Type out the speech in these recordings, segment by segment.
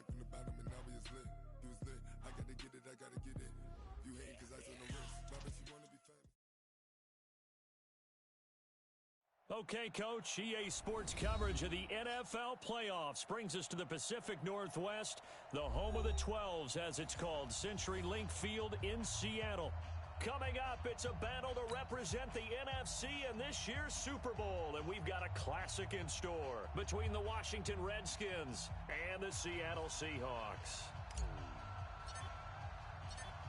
came from the bottom and now we is lit. You was lit. I gotta get it, I gotta get it. You hating cause I said no risk. But you wanna be famous. Okay, Coach, EA Sports coverage of the NFL playoffs brings us to the Pacific Northwest, the home of the 12s, as it's called, CenturyLink Field in Seattle. Coming up, it's a battle to represent the NFC in this year's Super Bowl, and we've got a classic in store between the Washington Redskins and the Seattle Seahawks.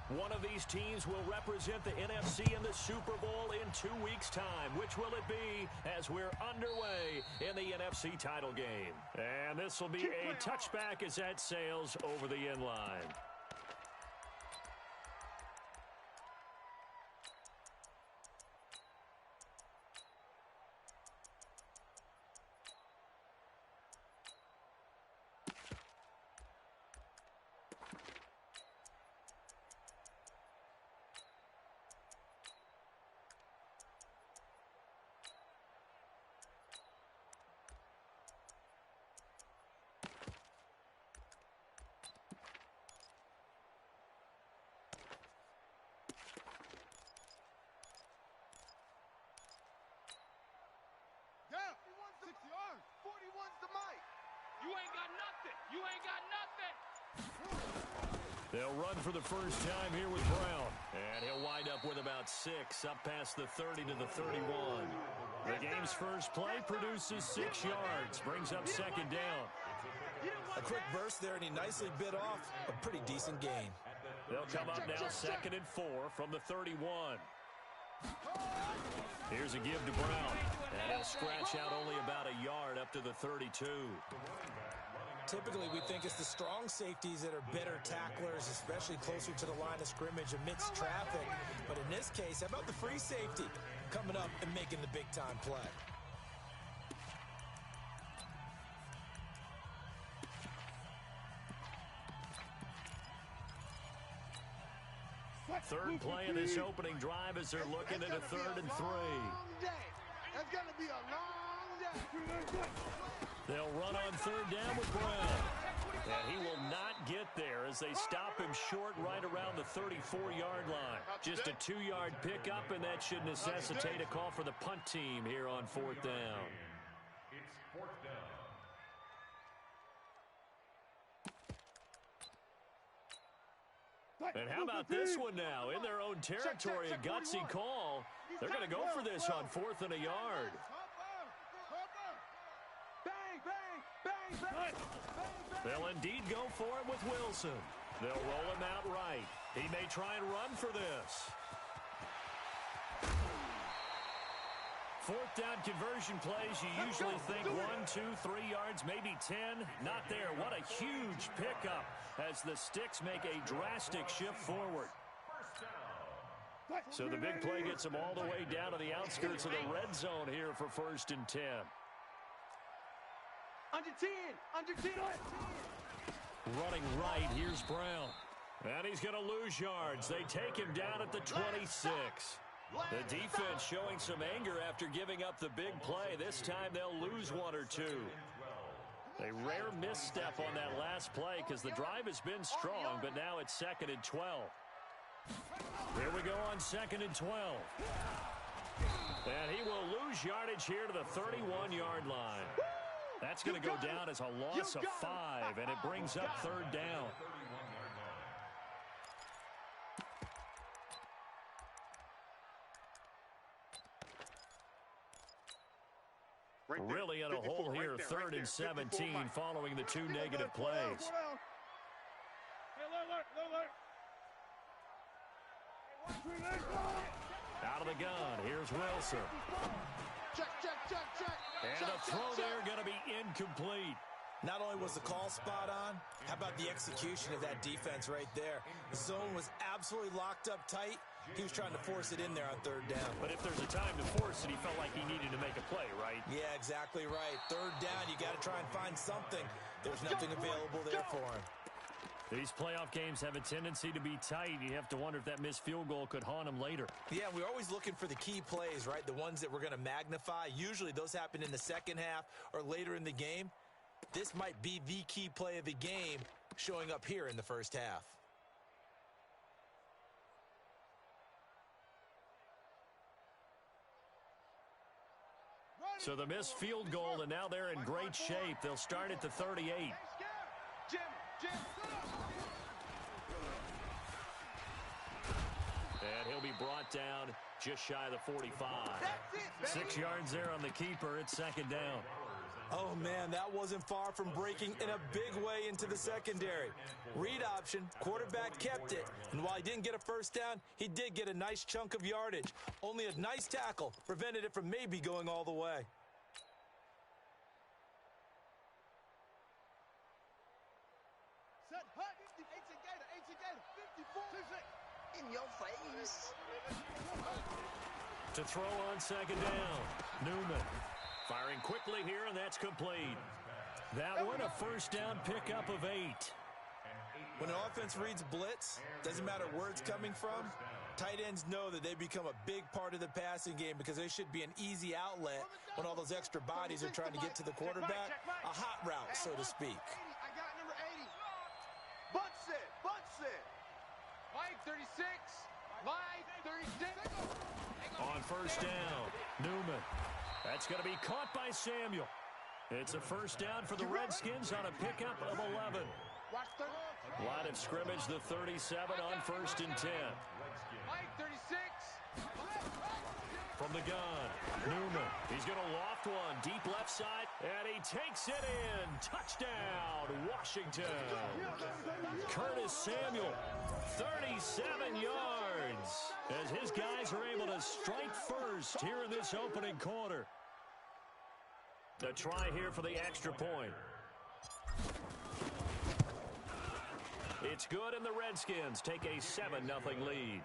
One of these teams will represent the NFC in the Super Bowl in 2 weeks' time. Which will it be as we're underway in the NFC title game? And this will be a touchback as that sails over the end line. Yeah, 6 yards. 41's the mic. You ain't got nothing. You ain't got nothing. They'll run for the first time here with Brown. And he'll wind up with about 6, up past the 30 to the 31. The game's first play produces 6 yards, brings up second down. A quick burst there, and he nicely bit off a pretty decent gain. They'll come up now 2nd and 4 from the 31. Here's a give to Brown. And he'll scratch out only about a yard up to the 32. Typically, we think it's the strong safeties that are better tacklers, especially closer to the line of scrimmage amidst traffic. But in this case, how about the free safety coming up and making the big-time play? Third play of this opening drive as they're looking at a 3rd and 3. It's going to be a long day. They'll run on 3rd down with Brown. And he will not get there as they stop him short right around the 34-yard line. Just a 2-yard pickup, and that should necessitate a call for the punt team here on 4th down. It's 4th down. And how about this one now? In their own territory, a gutsy call. They're going to go for this on 4th and a yard. They'll indeed go for it with Wilson. They'll roll him out right. He may try and run for this. 4th down conversion plays, you usually think 1, 2, 3 yards, maybe 10. Not there. What a huge pickup as the Sticks make a drastic shift forward. So the big play gets them all the way down to the outskirts of the red zone here for 1st and 10. Under 10. Under 10. Running right, here's Brown. And he's going to lose yards. They take him down at the 26. The defense showing some anger after giving up the big play. This time they'll lose 1 or 2. A rare misstep on that last play because the drive has been strong, but now it's 2nd and 12. Here we go on 2nd and 12. And he will lose yardage here to the 31-yard line. That's going to go down as a loss of 5, and it brings up 3rd down. Really in a hole here, 3rd and 17 following the 2 negative plays. Out of the gun, here's Wilson. And the throw there going to be incomplete. Not only was the call spot on, how about the execution of that defense right there? The zone was absolutely locked up tight. He was trying to force it in there on 3rd down. But if there's a time to force it, he felt like he needed to make a play, right? Yeah, exactly right. 3rd down, you got to try and find something. There's nothing available there for him. These playoff games have a tendency to be tight. You have to wonder if that missed field goal could haunt him later. Yeah, we're always looking for the key plays, right? The ones that we're going to magnify. Usually those happen in the second half or later in the game. This might be the key play of the game, showing up here in the first half. So the missed field goal, and now they're in great shape. They'll start at the 38. And he'll be brought down just shy of the 45. 6 yards there on the keeper. It's second down. Oh, man, that wasn't far from breaking in a big way into the secondary. Read option, quarterback kept it, and while he didn't get a first down, he did get a nice chunk of yardage. Only a nice tackle prevented it from maybe going all the way. Set hut, 18 Gator, 54, 6. In your face. To throw on second down, Newman. Firing quickly here, and that's complete. That one, a first down pickup of 8. When an offense reads blitz, doesn't matter where it's coming from, tight ends know that they become a big part of the passing game because they should be an easy outlet when all those extra bodies are trying to get to the quarterback. A hot route, so to speak. I got number 80. Bunch set. Mike 36. Mike 36. On first down, Newman. That's going to be caught by Samuel. It's a first down for the Redskins on a pickup of 11. Line of scrimmage, the 37 on first and 10. Mike 36. From the gun, Newman. He's going to loft one, deep left side, and he takes it in. Touchdown, Washington. Curtis Samuel, 37 yards, as his guys are able to strike first here in this opening quarter. A try here for the extra point. It's good, and the Redskins take a 7-0 lead.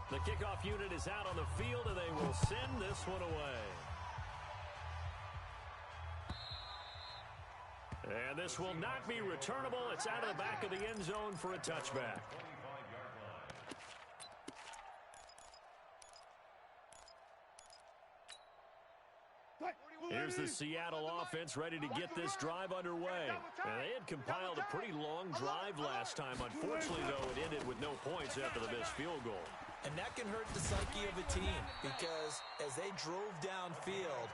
The kickoff unit is out on the field, and they will send this one away. And this will not be returnable. It's out of the back of the end zone for a touchback. Here's the Seattle offense ready to get this drive underway. And they had compiled a pretty long drive last time. Unfortunately, though, it ended with no points after the missed field goal. And that can hurt the psyche of a team because as they drove downfield,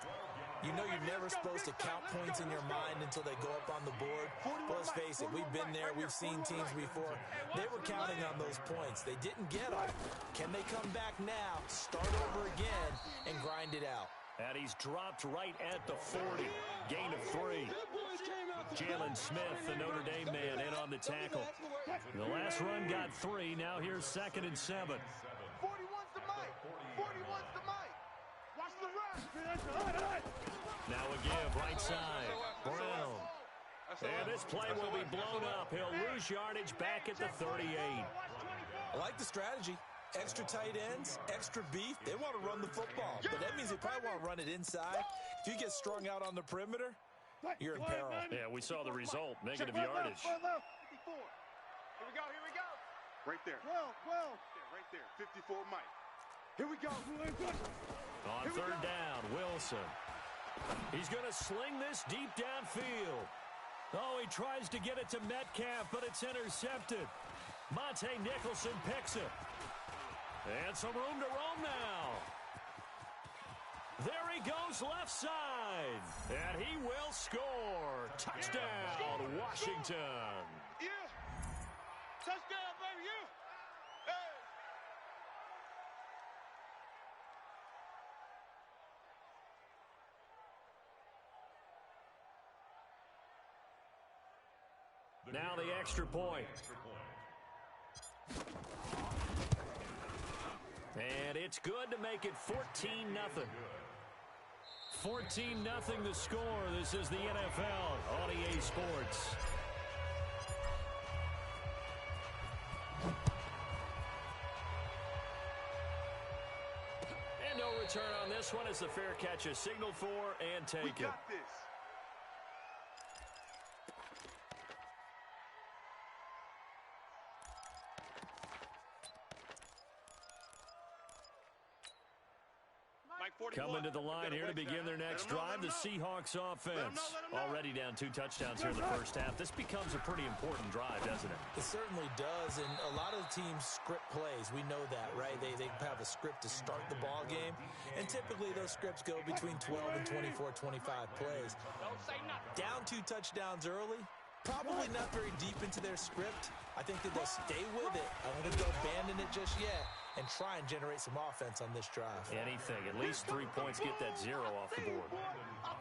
you know you're never supposed to count points in your mind until they go up on the board. But let's face it, we've been there. We've seen teams before. They were counting on those points. They didn't get them. Can they come back now, start over again, and grind it out? And he's dropped right at the 40. Gain of 3. Jalen Smith, the Notre Dame man, in on the tackle. The last run got 3. Now here's 2nd and 7. 41's the Mike. 41's the Mike. Watch the run. Now a give, right side. Brown. And this play will be blown up. He'll lose yardage back at the 38. I like the strategy. Extra tight ends, extra beef. They want to run the football, but that means they probably want to run it inside. If you get strung out on the perimeter, you're in peril. Yeah, we saw the result, negative yardage. 54. Here we go. Right there. 12. Right there. 54 Mike. Here we go. On third down, Wilson. He's going to sling this deep downfield. Oh, he tries to get it to Metcalf, but it's intercepted. Monte Nicholson picks it. And some room to roam now. There he goes left side. And he will score. Touchdown, Washington. Yeah. Touchdown, baby. Yeah. Hey. Now the extra point. And it's good to make it 14-0. 14-0 the score. This is the NFL on EA Sports. And no return on this one as the fair catch is signaled for and taken. We got this. Coming to the line here to begin their next drive, the Seahawks offense. Already down 2 touchdowns here in the first half. This becomes a pretty important drive, doesn't it? It certainly does, and a lot of the teams script plays. We know that, right? They have a script to start the ball game, and typically those scripts go between 12 and 24, 25 plays. Down 2 touchdowns early, probably not very deep into their script. I think that they'll stay with it. I don't think they'll abandon it just yet and try and generate some offense on this drive. Anything. At least 3 points, get that 0 off the board.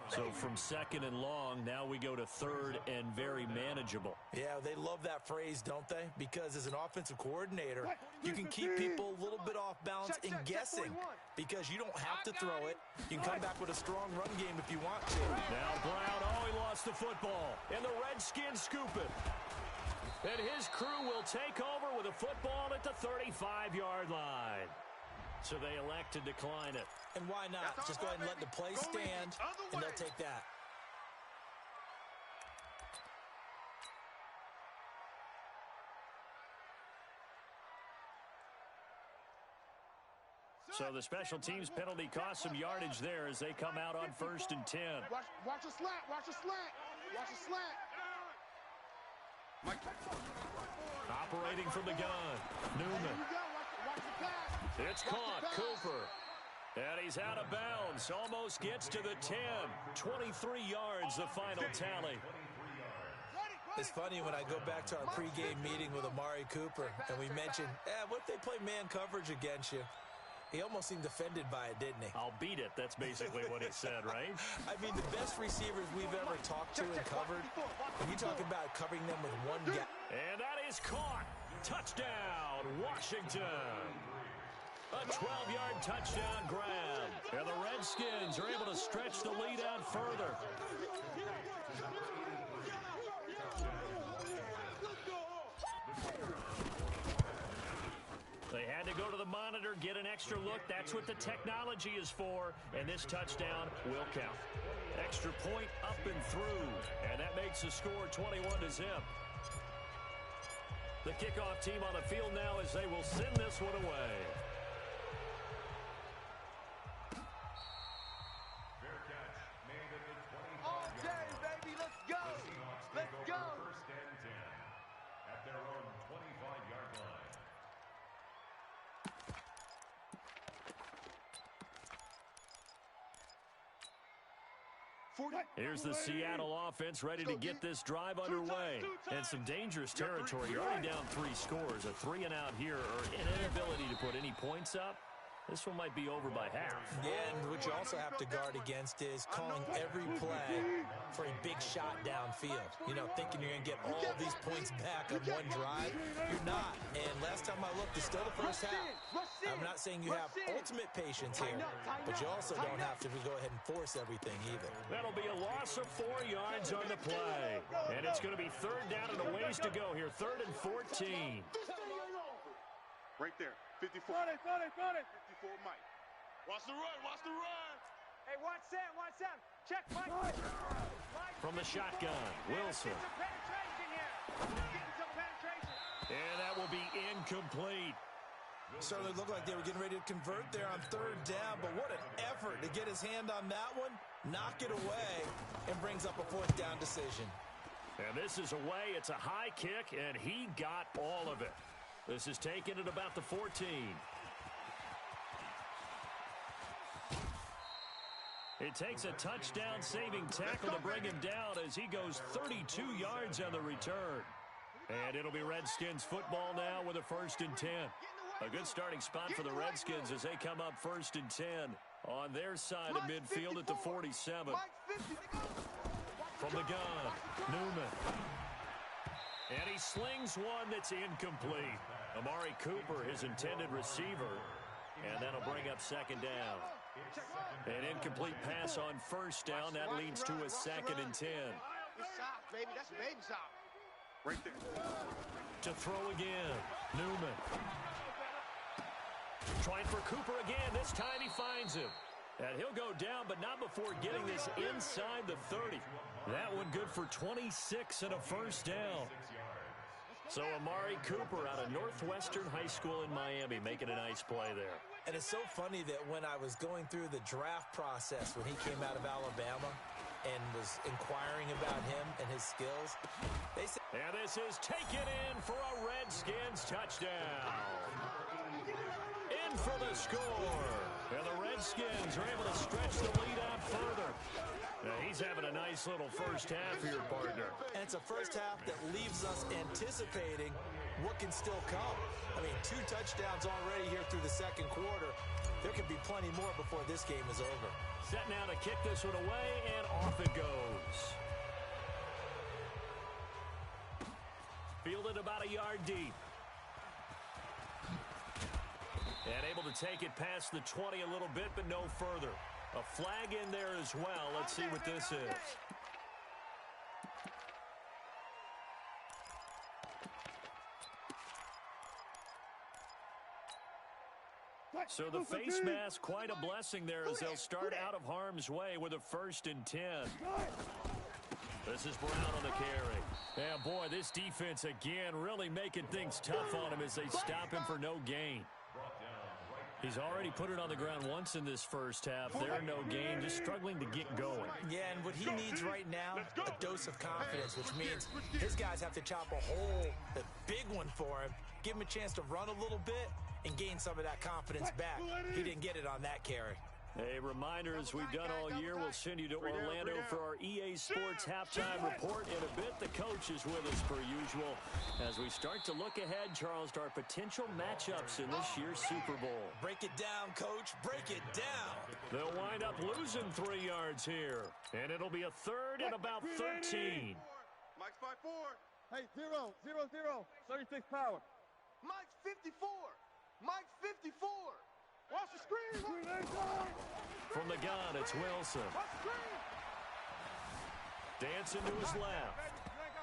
So from 2nd and long, now we go to 3rd and very manageable. Yeah, they love that phrase, don't they? Because as an offensive coordinator, you can keep people a little bit off balance and guessing because you don't have to throw it. You can come back with a strong run game if you want to. Now Brown, he lost the football. And the Redskins scoop it. And his crew will take over with a football at the 35-yard line. So they elect to decline it. And why not? Just go ahead and let the play stand, and they'll take that. So the special teams penalty cost some yardage there as they come out on 1st and 10. Watch a slant. Watch a slant. Watch a slant. Operating from the gun, Newman. It's caught, Cooper. And he's out of bounds, almost gets to the 10. 23 yards, the final tally. It's funny when I go back to our pregame meeting with Amari Cooper, and we mentioned, what if they play man coverage against you? He almost seemed offended by it, didn't he? I'll beat it. That's basically what he said, right? I mean, the best receivers we've ever talked to and covered, when you talk about covering them with one guy. And that is caught. Touchdown, Washington. A 12-yard touchdown grab. And the Redskins are able to stretch the lead out further. They had to go to the monitor, get an extra look. That's what the technology is for. And this touchdown will count. Extra point up and through. And that makes the score 21-0. The kickoff team on the field now as they will send this one away. Fair catch made at the 25-yard line. All day, baby. Let's go. Let's go. 1st and 10 at their own 25-yard line. Here's the Seattle offense ready to get this drive underway. And some dangerous territory. You're already down 3 scores. A 3-and-out here or an inability to put any points up. This one might be over by half. Yeah, and what you also have to guard against is calling every play for a big shot downfield. You know, thinking you're going to get all these points back on one drive. You're not. And last time I looked, it's still the first half. I'm not saying you have ultimate patience here, but you also don't have to go ahead and force everything either. That'll be a loss of 4 yards on the play. And it's going to be 3rd down and a ways to go here. 3rd and 14. Right there. 54. 54 Mike. Watch the run. Watch the run. Hey, watch Sam. Watch Sam. Check Mike. From the shotgun, Wilson. Get some penetration here. Getting some penetration. And that will be incomplete. Certainly looked like they were getting ready to convert there on 3rd down, but what an effort to get his hand on that one, knock it away, and brings up a 4th down decision. And this is away. It's a high kick, and he got all of it. This is taken at about the 14. It takes a touchdown-saving tackle to bring him down as he goes 32 yards on the return. And it'll be Redskins football now with a 1st and 10. A good starting spot for the Redskins as they come up 1st and 10 on their side of midfield at the 47. From the gun, Newman. And he slings one that's incomplete. Amari Cooper, his intended receiver. And that'll bring up 2nd down. An incomplete pass on 1st down. That leads to a 2nd and 10. Baby, that's baby stop. Right there. To throw again, Newman. Trying for Cooper again. This time he finds him. And he'll go down, but not before getting this inside the 30. That one good for 26 and a 1st down. So Amari Cooper out of Northwestern High School in Miami making a nice play there. And it's so funny that when I was going through the draft process when he came out of Alabama and was inquiring about him and his skills, they said... And this is taken in for a Redskins touchdown. In for the score. And the Redskins are able to stretch the lead out further. Now, he's having a nice little first half here, partner. And it's a first half that leaves us anticipating what can still come. I mean, 2 touchdowns already here through the second quarter. There can be plenty more before this game is over. Set now to kick this one away, and off it goes. Fielded about a yard deep. And able to take it past the 20 a little bit, but no further. A flag in there as well. Let's see what this is. So the face mask, quite a blessing there as they'll start out of harm's way with a 1st and 10. This is Brown on the carry. Yeah, boy, this defense again really making things tough on him as they stop him for no gain. He's already put it on the ground once in this first half. There, no gain, just struggling to get going. Yeah, and what he needs right now, a dose of confidence, which means his guys have to chop a hole, a big one for him, give him a chance to run a little bit, and gain some of that confidence back. He didn't get it on that carry. A reminder, as we've done all year, we'll send you to Orlando for our EA Sports halftime report. In a bit, the coach is with us per usual as we start to look ahead, Charles, to our potential matchups in this year's Super Bowl. Break it down, Coach. Break it down. They'll wind up losing 3 yards here, and it'll be a 3rd and about 13. Mike's 5-4. Hey, 0, 0, 0. 36 power. Mike's 54. Mike's 54. Watch the screen. From the gun, it's Wilson. Dancing to his left.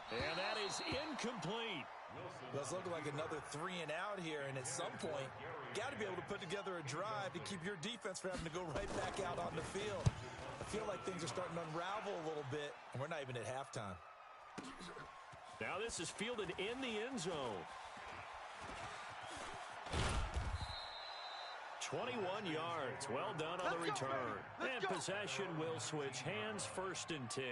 And that is incomplete. That's looking like another 3 and out here, and at some point, got to be able to put together a drive to keep your defense from having to go right back out on the field. I feel like things are starting to unravel a little bit, and we're not even at halftime. Now this is fielded in the end zone. 21 yards. Well done on the return. And possession will switch hands, 1st and 10.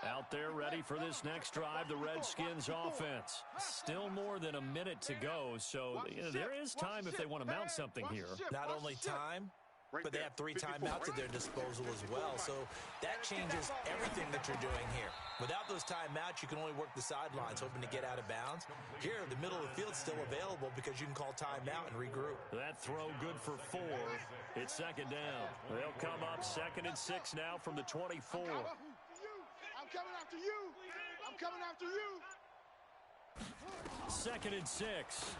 Out there ready for this next drive, the Redskins offense. Still more than a minute to go, so there is time if they want to mount something here. Not only time, but they have 3 timeouts at their disposal as well, so that changes everything that you're doing here. Without those timeouts, you can only work the sidelines, hoping to get out of bounds. Here, the middle of the field's still available because you can call timeout and regroup. That throw good for 4. It's 2nd down. They'll come up 2nd and 6 now from the 24. I'm coming after you. I'm coming after you. 2nd and 6.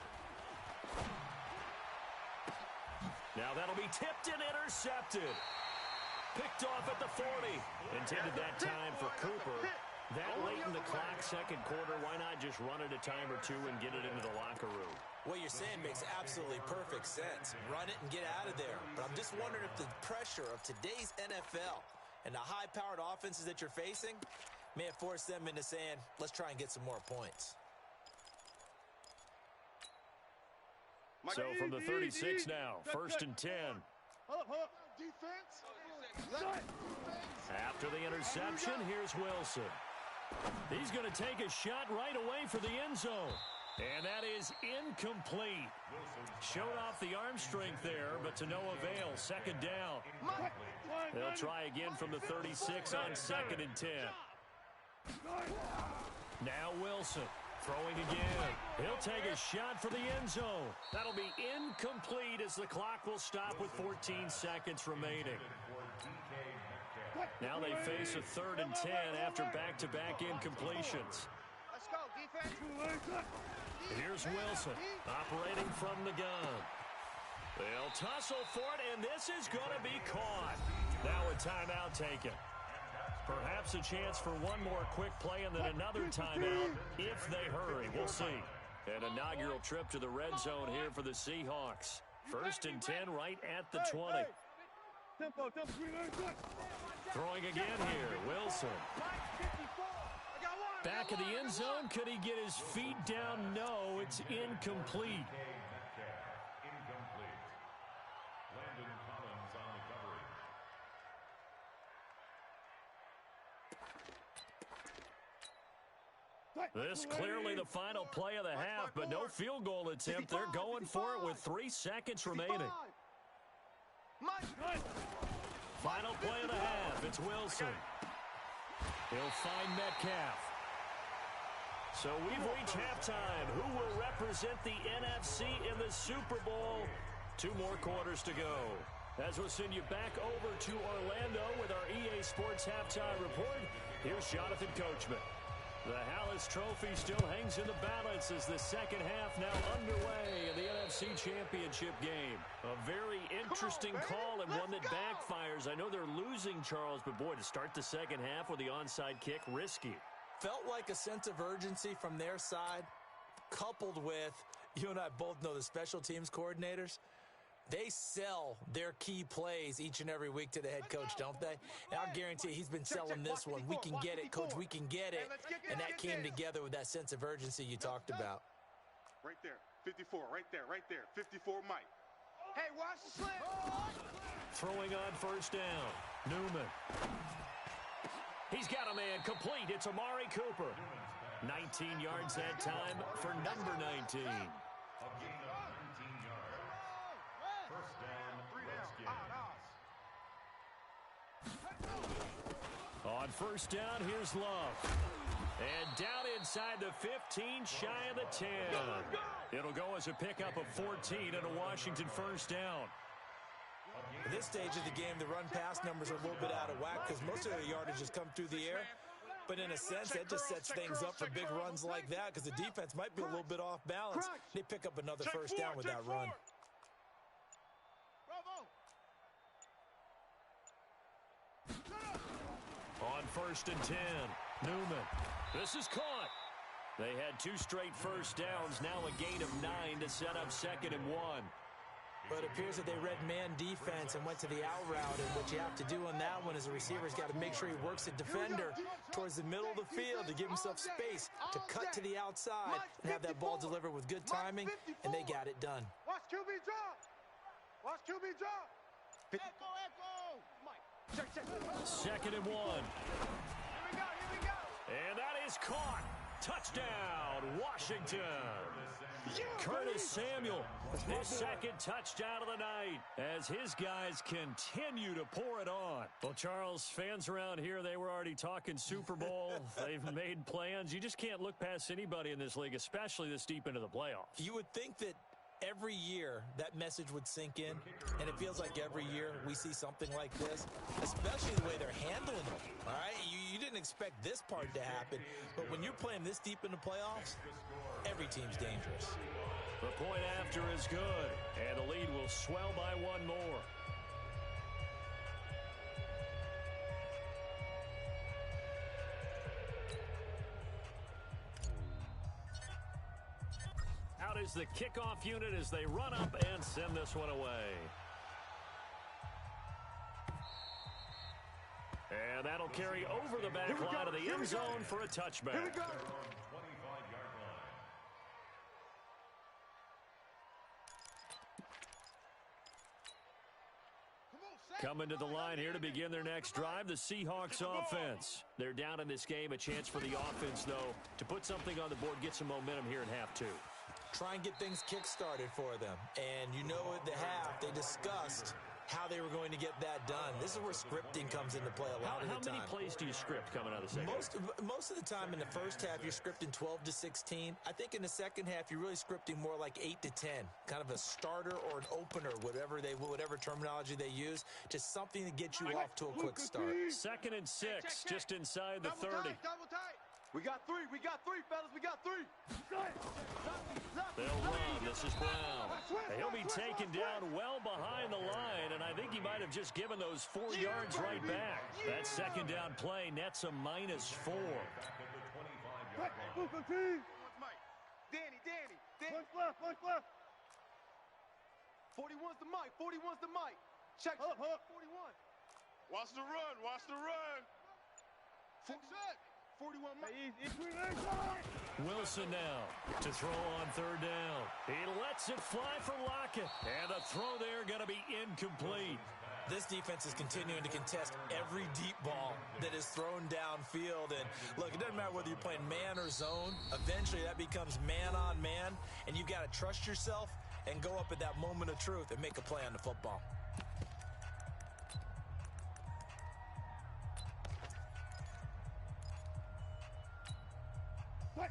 Now that'll be tipped and intercepted. Picked off at the 40. Intended that time for Cooper. That late in the clock, second quarter, why not just run it a time or 2 and get it into the locker room? What you're saying makes absolutely perfect sense. Run it and get out of there. But I'm just wondering if the pressure of today's NFL and the high-powered offenses that you're facing may have forced them into saying, let's try and get some more points. So from the 36 now, 1st and 10. After the interception, here's Wilson. He's going to take a shot right away for the end zone. And that is incomplete. Showed off the arm strength there, but to no avail. 2nd down. They'll try again from the 36 on 2nd and 10. Now Wilson. Throwing again. He'll take a shot for the end zone. That'll be incomplete as the clock will stop with 14 seconds remaining. Now they face a 3rd and 10 after back-to-back incompletions. Let's go, defense. Here's Wilson operating from the gun. They'll tussle for it, and this is going to be caught. Now a timeout taken. Perhaps a chance for one more quick play and then another timeout if they hurry. We'll see. An inaugural trip to the red zone here for the Seahawks. 1st and 10 right at the 20. Throwing again here, Wilson. Back of the end zone. Could he get his feet down? No, it's incomplete. This clearly the final play of the half, but no field goal attempt. They're going for it with 3 seconds remaining. Final play of the half. It's Wilson. He'll find Metcalf. So we've reached halftime. Who will represent the NFC in the Super Bowl? 2 more quarters to go. As we'll send you back over to Orlando with our EA Sports Halftime Report, here's Jonathan Coachman. The Hallis Trophy still hangs in the balance as the second half now underway in the NFC Championship game. A very interesting call and one that backfires. I know they're losing, Charles, but boy, to start the second half with the onside kick, risky. Felt like a sense of urgency from their side, coupled with, you and I both know the special teams coordinators. They sell their key plays each and every week to the head coach, don't they? And I'll guarantee you he's been selling this one. We can get it, coach, we can get it. And that came together with that sense of urgency you talked about. Right there, 54, right there, 54, Mike. Hey, watch the slam. Throwing on first down, Newman. He's got a man complete. It's Amari Cooper. 19 yards that time for number 19. On first down, here's Love. And down inside the 15, shy of the 10. It'll go as a pickup of 14 and a Washington first down. At this stage of the game, the run-pass numbers are a little bit out of whack because most of their yardage has come through the air. But in a sense, that just sets things up for big runs like that because the defense might be a little bit off balance. They pick up another first down with that run. On first and 10, Newman. This is caught. They had 2 straight first downs, now a gain of 9 to set up 2nd and 1. But it appears that they read man defense and went to the out route, and what you have to do on that one is the receiver's got to make sure he works the defender towards the middle of the field to give himself space to cut to the outside and have that ball delivered with good timing, and they got it done. Watch QB drop. Watch QB drop. Echo, echo. Mike. Check. 2nd and 1. Here we go. And that is caught. Touchdown, Washington. Curtis Samuel, his 2nd touchdown of the night as his guys continue to pour it on. Well, Charles, fans around here, they were already talking Super Bowl. They've made plans. You just can't look past anybody in this league, especially this deep into the playoffs. You would think that every year that message would sink in, and it feels like every year we see something like this, especially the way they're handling it. All right, you didn't expect this part to happen, but when you're playing this deep in the playoffs, every team's dangerous. The point after is good, and the lead will swell by 1 more. Out is the kickoff unit as they run up and send this one away. And that'll carry over the back line of the end zone for a touchback. Here we go. Coming to the line here to begin their next drive, the Seahawks offense. They're down in this game. A chance for the offense, though, to put something on the board, get some momentum here in half 2. Try and get things kick-started for them. And you know at the half, they discussed how they were going to get that done. This is where scripting comes into play a lot of the time. How many plays do you script coming out of the second half? Most of the time in the first half, you're scripting 12 to 16. I think in the second half, you're really scripting more like 8 to 10. Kind of a starter or an opener, whatever terminology they use. Just something to get you off to a quick start. 2nd and 6, just inside the 30. Double tight. We got 3, fellas, we got 3. They'll run. This is Brown. He'll be taken down well behind the line, and I think he might have just given those 4 yards right back. That 2nd down play nets a -4. Danny. Push left. 41's the mic. Check. Hold up. 41. Watch the run. Check. 41 Mike. Wilson now to throw on 3rd down. He lets it fly for Lockett. And the throw there going to be incomplete. This defense is continuing to contest every deep ball that is thrown downfield. And look, it doesn't matter whether you're playing man or zone. Eventually, that becomes man on man, and you've got to trust yourself and go up at that moment of truth and make a play on the football.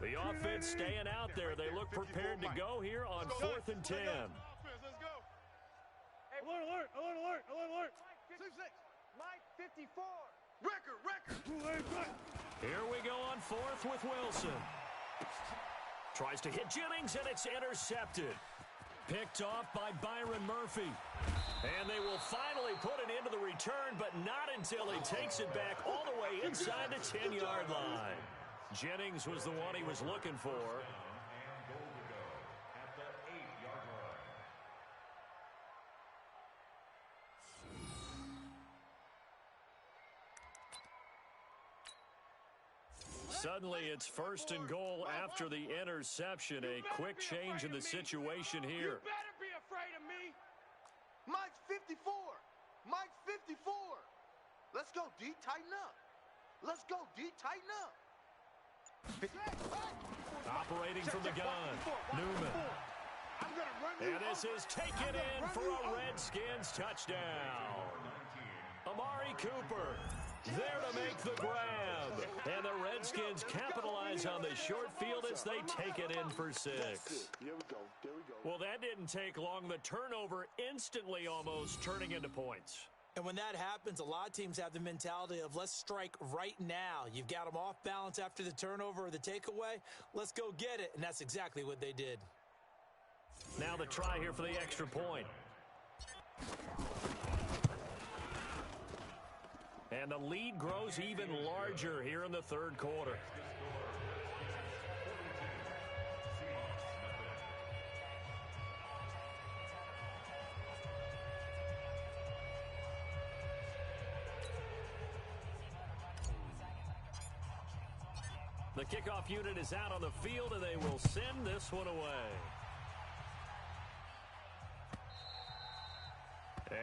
The offense staying out there. They look prepared to go here on 4th and 10. Let's go. Hey, alert, alert, alert, alert, alert. 6-6. Mike 54. Record. Here we go on 4th with Wilson. Tries to hit Jennings, and it's intercepted. Picked off by Byron Murphy. And they will finally put it into the return, but not until he takes it back all the way inside the 10-yard line. Jennings was the one he was looking for. And goal to go at the 8-yard line. Suddenly, it's 1st and goal after the interception. A quick change in the situation here. You better be afraid of me. Mike's 54. Mike's 54. Let's go, D. Tighten up. Let's go, D. Tighten up. Operating from the gun, Newman. And this is taken in for a Redskins touchdown. Amari Cooper there to make the grab. And the Redskins capitalize on the short field as they take it in for 6. Here we go. There we go. Well, that didn't take long. The turnover instantly almost turning into points. And when that happens, a lot of teams have the mentality of let's strike right now. You've got them off balance after the turnover or the takeaway. Let's go get it. And that's exactly what they did. Now the try here for the extra point. And the lead grows even larger here in the 3rd quarter. The kickoff unit is out on the field, and they will send this one away.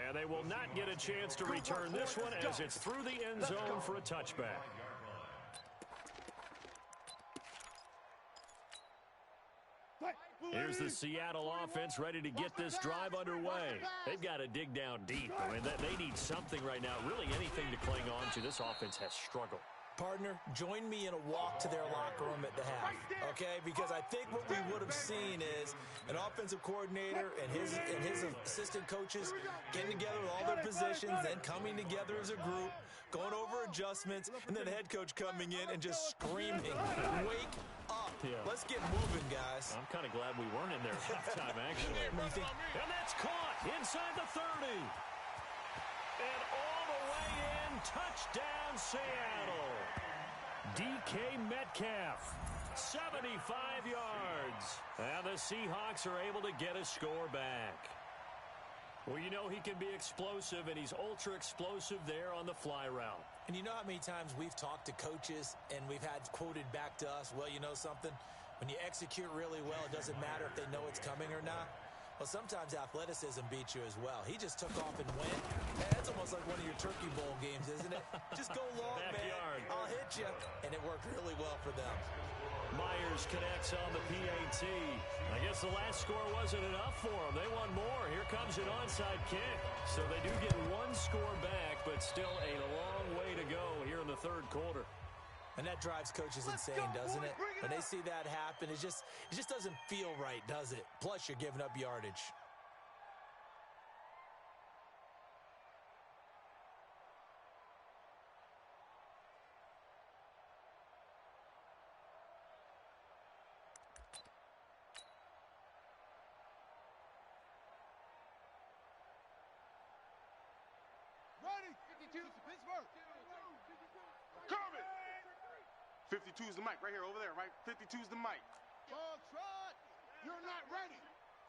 And they will not get a chance to return this one as it's through the end zone for a touchback. Here's the Seattle offense ready to get this drive underway. They've got to dig down deep. I mean, they need something right now, really anything to cling on to. This offense has struggled. Partner, join me in a walk to their locker room at the half, okay? Because I think what we would have seen is an offensive coordinator and his assistant coaches getting together with all their positions, then coming together as a group, going over adjustments, and then the head coach coming in and just screaming, wake up. Yeah. Let's get moving, guys. I'm kind of glad we weren't in there at halftime, actually. And that's caught inside the 30. And all the way in, touchdown Seattle. DK Metcalf, 75 yards. And the Seahawks are able to get a score back. Well, you know he can be explosive, and he's ultra-explosive there on the fly route. And you know how many times we've talked to coaches and we've had quoted back to us, well, you know something? When you execute really well, it doesn't matter if they know it's coming or not. Well, sometimes athleticism beats you as well. He just took off and went. That's almost like one of your Turkey Bowl games, isn't it? Just go long, man. I'll hit you. And it worked really well for them. Myers connects on the PAT. I guess the last score wasn't enough for them. They want more. Here comes an onside kick. So they do get one score back, but still a long way to go here in the 3rd quarter. And that drives coaches insane, doesn't it? When they see that happen, it just doesn't feel right, does it? Plus, you're giving up yardage. Ready. 52 to Pittsburgh. Kermit. 52 is the mic right here, over there, right? 52 is the mic. Ball trot. You're not ready.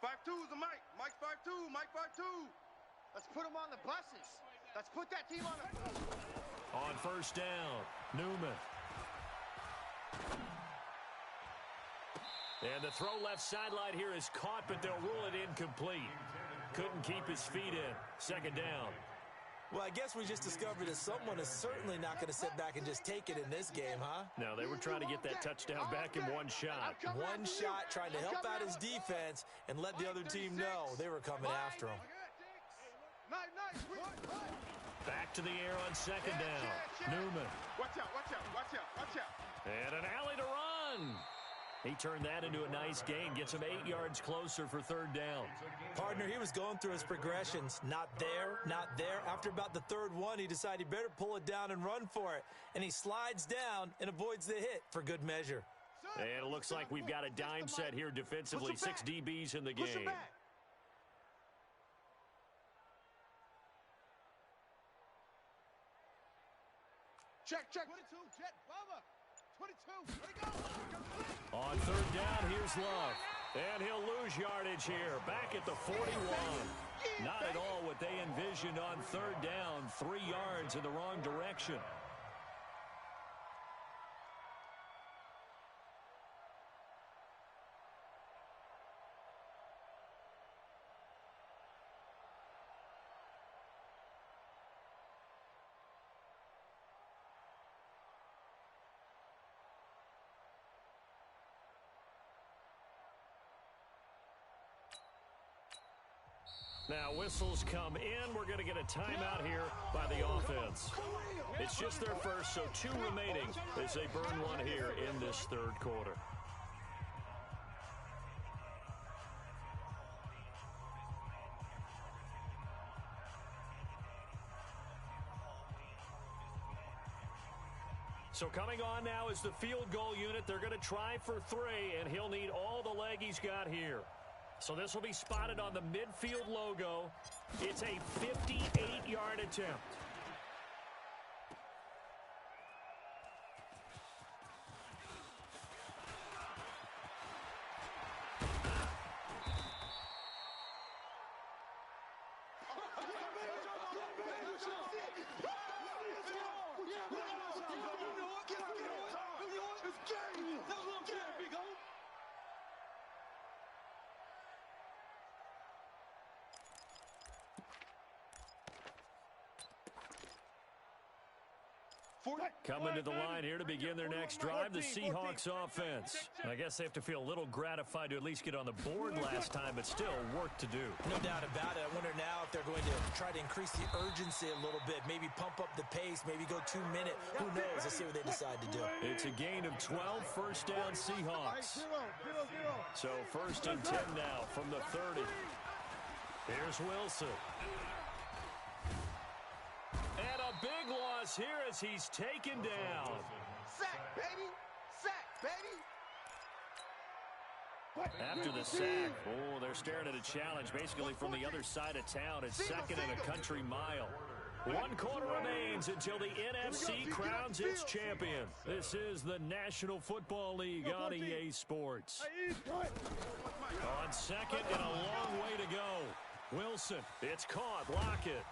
5-2 is the mic. Mike 5-2. Mike 5-2. Let's put them on the buses. Let's put that team on the bus. On 1st down, Newman. And the throw left sideline here is caught, but they'll rule it incomplete. Couldn't keep his feet in. 2nd down. Well, I guess we just discovered that someone is certainly not going to sit back and just take it in this game, huh? No, they were trying to get that touchdown back in one shot. One shot trying to help out his defense and let the other team know they were coming after him. Back to the air on second down. Newman. Watch out, watch out, watch out, watch out. And an alley to run. He turned that into a nice gain, gets him 8 yards closer for third down. Partner, he was going through his progressions. Not there, not there. After about the third one, he decided he better pull it down and run for it. And he slides down and avoids the hit for good measure. And it looks like we've got a dime set here defensively. 6 DBs in the game. Check, check. 22, jet, Bubba. 22, let it go. On third down, here's Love. And he'll lose yardage here. Back at the 41. Not at all what they envisioned on third down. 3 yards in the wrong direction. Now, whistles come in. We're going to get a timeout here by the offense. It's just their first, so 2 remaining as they burn one here in this third quarter. So coming on now is the field goal unit. They're going to try for 3, and he'll need all the leg he's got here. So this will be spotted on the midfield logo. It's a 58-yard attempt. Coming to the line here to begin their next drive, the Seahawks offense. I guess they have to feel a little gratified to at least get on the board last time, but still work to do. No doubt about it. I wonder now if they're going to try to increase the urgency a little bit, maybe pump up the pace, maybe go 2 minute. Who knows? Let's see what they decide to do. It's a gain of 12, first down Seahawks. So first and 10 now from the 30. Here's Wilson. And a big loss here as he's taken down. Sack, baby! Sack, baby! After the sack, oh, they're staring at a challenge basically from the other side of town. It's second and a country mile. 1 quarter remains until the NFC crowns its champion. This is the National Football League on EA Sports. On second and a long way to go. Wilson, it's caught. Lockett.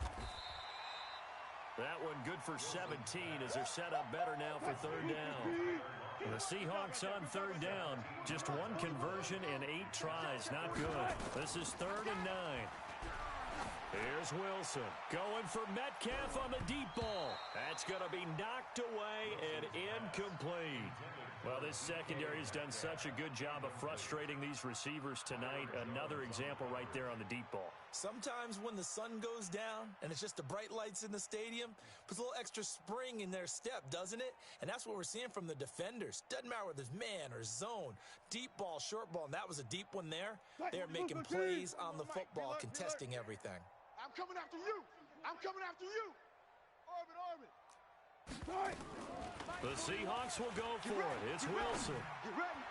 That one good for 17 as they're set up better now for third down. The Seahawks on third down. Just 1 conversion and 8 tries. Not good. This is 3rd and 9. Here's Wilson going for Metcalf on the deep ball. That's going to be knocked away and incomplete. Well, this secondary has done such a good job of frustrating these receivers tonight. Another example right there on the deep ball. Sometimes when the sun goes down and it's just the bright lights in the stadium, puts a little extra spring in their step, doesn't it? And that's what we're seeing from the defenders. Doesn't matter whether it's man or zone, deep ball, short ball, and that was a deep one there. They're making plays on the football, contesting everything. I'm coming after you. I'm coming after you. Orbit. The Seahawks will go for it. It's Wilson. Get ready.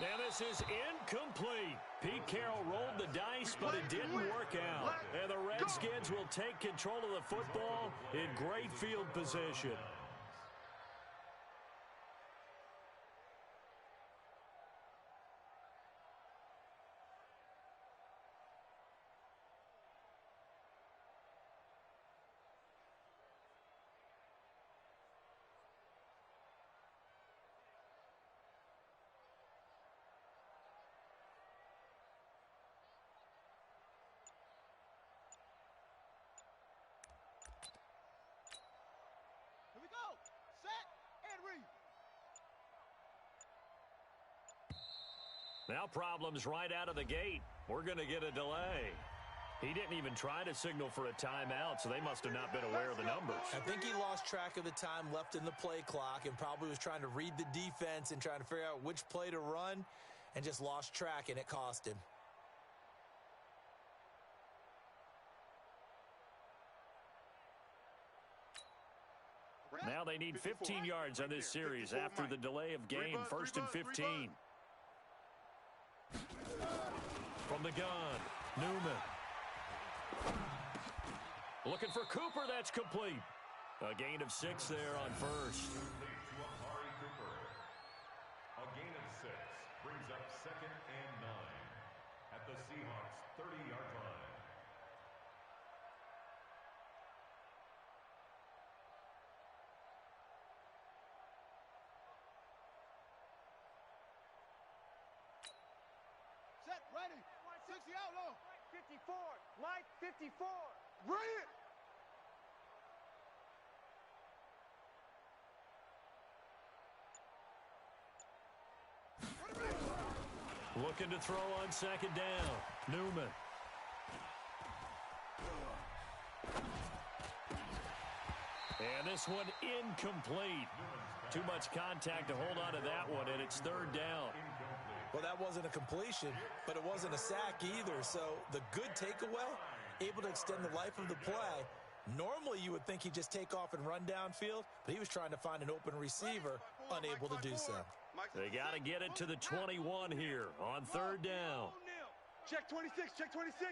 Now this is incomplete. Pete Carroll rolled the dice, but it didn't work out. And the Redskins will take control of the football in great field position. Now problems right out of the gate. We're going to get a delay. He didn't even try to signal for a timeout, so they must have not been aware of the numbers. I think he lost track of the time left in the play clock and probably was trying to read the defense and trying to figure out which play to run and just lost track, and it cost him. Now they need 15 yards on this series after the delay of game. First and 15. From the gun, Newman. Looking for Cooper. That's complete. A gain of 6 there on first. A gain of 6 brings up 2nd and 9 at the Seahawks' 30-yard line. Set, ready. 60 out low. 54. Mike, 54. Bring it. Looking to throw on 2nd down. Newman. And this one incomplete. Too much contact to hold on to that one, and it's 3rd down. Well, that wasn't a completion, but it wasn't a sack either. So the good takeaway, able to extend the life of the play. Normally, you would think he'd just take off and run downfield, but he was trying to find an open receiver, unable to do so. They got to get it to the 21 here on 3rd down. Check 26, check 26.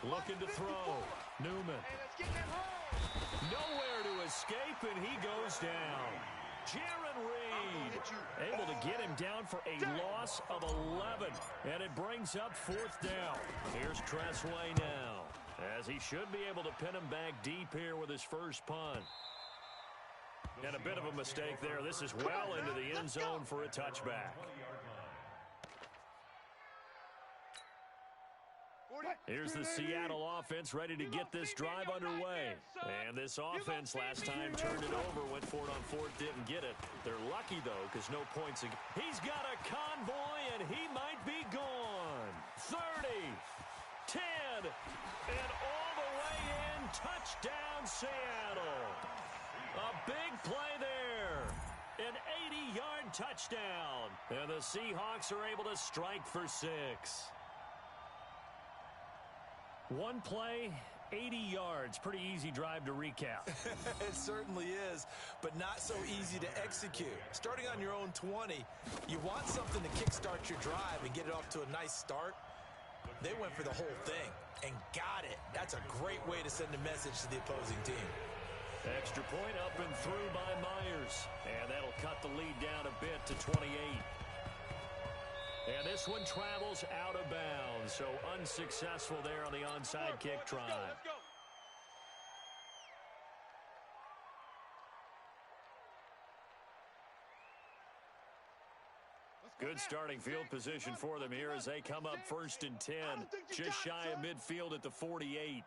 Looking to throw. Newman. Hey, let's get them home. Nowhere to escape, and he goes down. Jaron Reed able to get him down for a loss of 11, and it brings up 4th down. Here's Tressway now, as he should be able to pin him back deep here with his first punt. And a bit of a mistake there. This is well into the end zone for a touchback. Here's the Seattle offense ready to get this drive underway. And this offense last time turned it over, went for it on 4th, didn't get it. They're lucky, though, because no points. He's got a convoy, and he might be gone. 30, 10, and all the way in. Touchdown, Seattle. A big play there. An 80-yard touchdown. And the Seahawks are able to strike for 6. One play, 80 yards. Pretty easy drive to recap. It certainly is, but not so easy to execute. Starting on your own 20, you want something to kickstart your drive and get it off to a nice start. They went for the whole thing and got it. That's a great way to send a message to the opposing team. Extra point up and through by Myers. And that'll cut the lead down a bit to 28. And this one travels out of bounds, so unsuccessful there on the onside kick try. Let's go. Good starting field position for them here as they come up 1st and 10, just shy of midfield at the 48.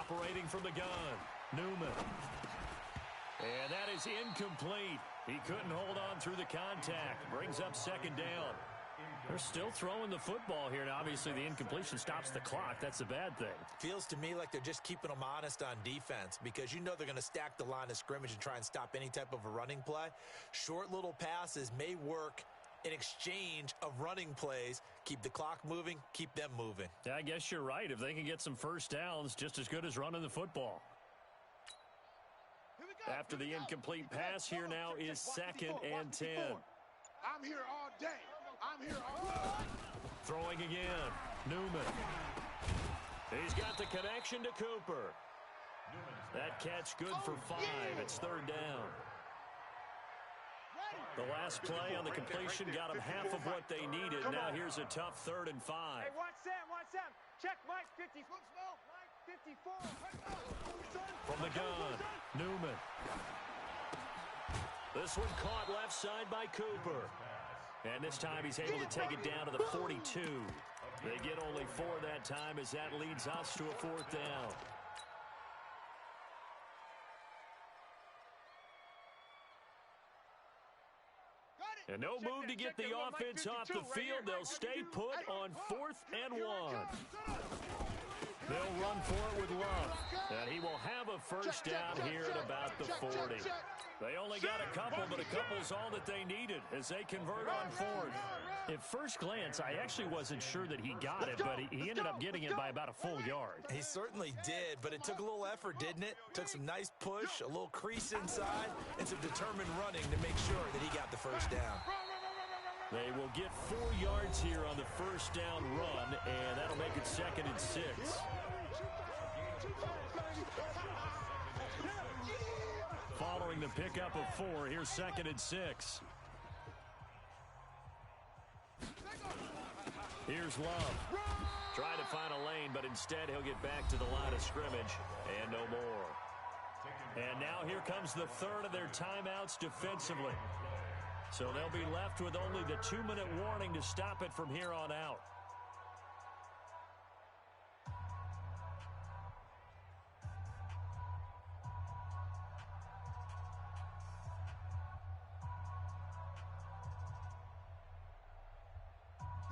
Operating from the gun, Newman. And that is incomplete. He couldn't hold on through the contact. Brings up 2nd down. They're still throwing the football here. Now, obviously, the incompletion stops the clock. That's the bad thing. Feels to me like they're just keeping them honest on defense because you know they're going to stack the line of scrimmage and try and stop any type of a running play. Short little passes may work in exchange of running plays. Keep the clock moving, keep them moving. Yeah, I guess you're right. If they can get some first downs, just as good as running the football. After the incomplete pass, here now is 2nd and 10. I'm here all day. I'm here all day. Throwing again, Newman. He's got the connection to Cooper. That catch good for 5. It's 3rd down. The last play on the completion got them half of what they needed. Now here's a tough 3rd and 5. Hey, watch Sam. Check Mike 50. Mike 54. From the gun, Newman. This one caught left side by Cooper. And this time he's able to take it down to the 42. They get only 4 that time as that leads us to a 4th down. And no move to get the offense off the field. They'll stay put on 4th and 1. They'll run for it with Love. And he will have a first down here at about the 40. They only got a couple, but a couple's all that they needed as they convert on 4th. At first glance, I actually wasn't sure that he got it, but he ended up getting it by about a full yard. He certainly did, but it took a little effort, didn't it? Took some nice push, a little crease inside, and some determined running to make sure that he got the first down. They will get 4 yards here on the first down run, and that'll make it 2nd and 6. Following the pickup of 4, here's 2nd and 6. Here's Love. Trying to find a lane, but instead he'll get back to the line of scrimmage, and no more. And now here comes the 3rd of their timeouts defensively. So they'll be left with only the 2-minute warning to stop it from here on out.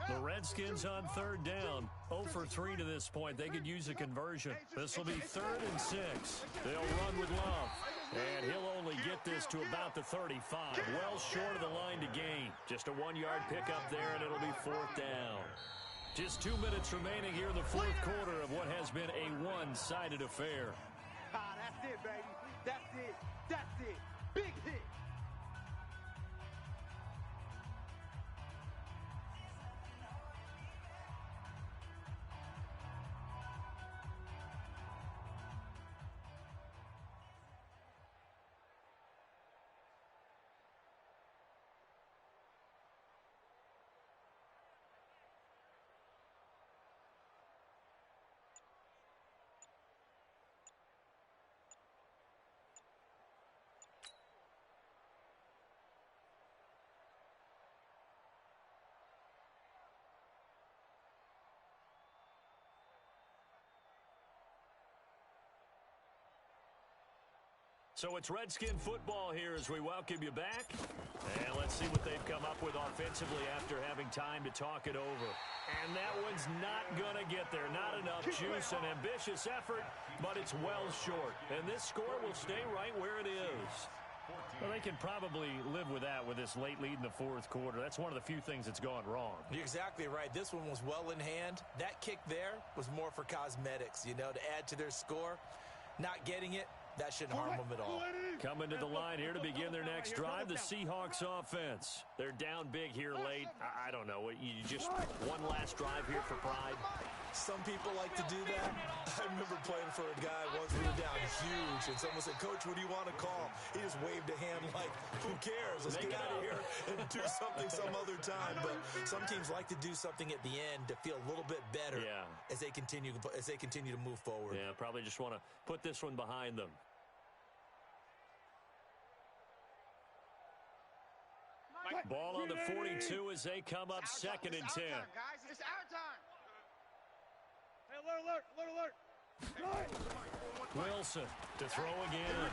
The Redskins on 3rd down. 0 for 3 to this point. They could use a conversion. This will be 3rd and 6. They'll run with Love. And he'll only get this to about the 35. Well short of the line to gain. Just a 1-yard pickup there, and it'll be 4th down. Just 2 minutes remaining here in the 4th quarter of what has been a one-sided affair. That's it, baby. That's it. That's it. Big hit. So it's Redskin football here as we welcome you back. And let's see what they've come up with offensively after having time to talk it over. And that one's not going to get there. Not enough juice, an ambitious effort, but it's well short. And this score will stay right where it is. Well, they can probably live with that with this late lead in the 4th quarter. That's one of the few things that's gone wrong. You're exactly right. This one was well in hand. That kick there was more for cosmetics, to add to their score. Not getting it, that shouldn't harm them at all. Coming to the line here to begin their next drive, the Seahawks offense. They're down big here late. I don't know. You just one last drive here for pride? Some people like to do that. I remember playing for a guy once. We were down huge, and someone said, "Coach, what do you want to call?" He just waved a hand like, "Who cares? Let's get out of here and do something some other time." But some teams like to do something at the end to feel a little bit better as they continue to move forward. Yeah, probably just want to put this one behind them. Ball on the 42 as they come up 2nd and 10. Guys, it's our time. Hey, alert. Wilson to throw again.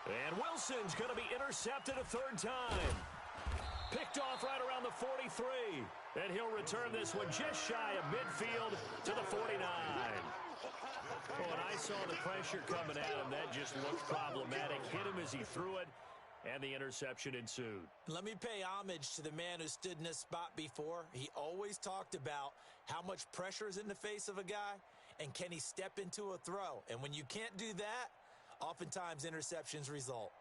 And Wilson's going to be intercepted a 3rd time. Picked off right around the 43. And he'll return this one just shy of midfield to the 49. Oh, and I saw the pressure coming at him. That just looked problematic. Hit him as he threw it, and the interception ensued. Let me pay homage to the man who stood in this spot before. He always talked about how much pressure is in the face of a guy, and can he step into a throw. And when you can't do that, oftentimes interceptions result.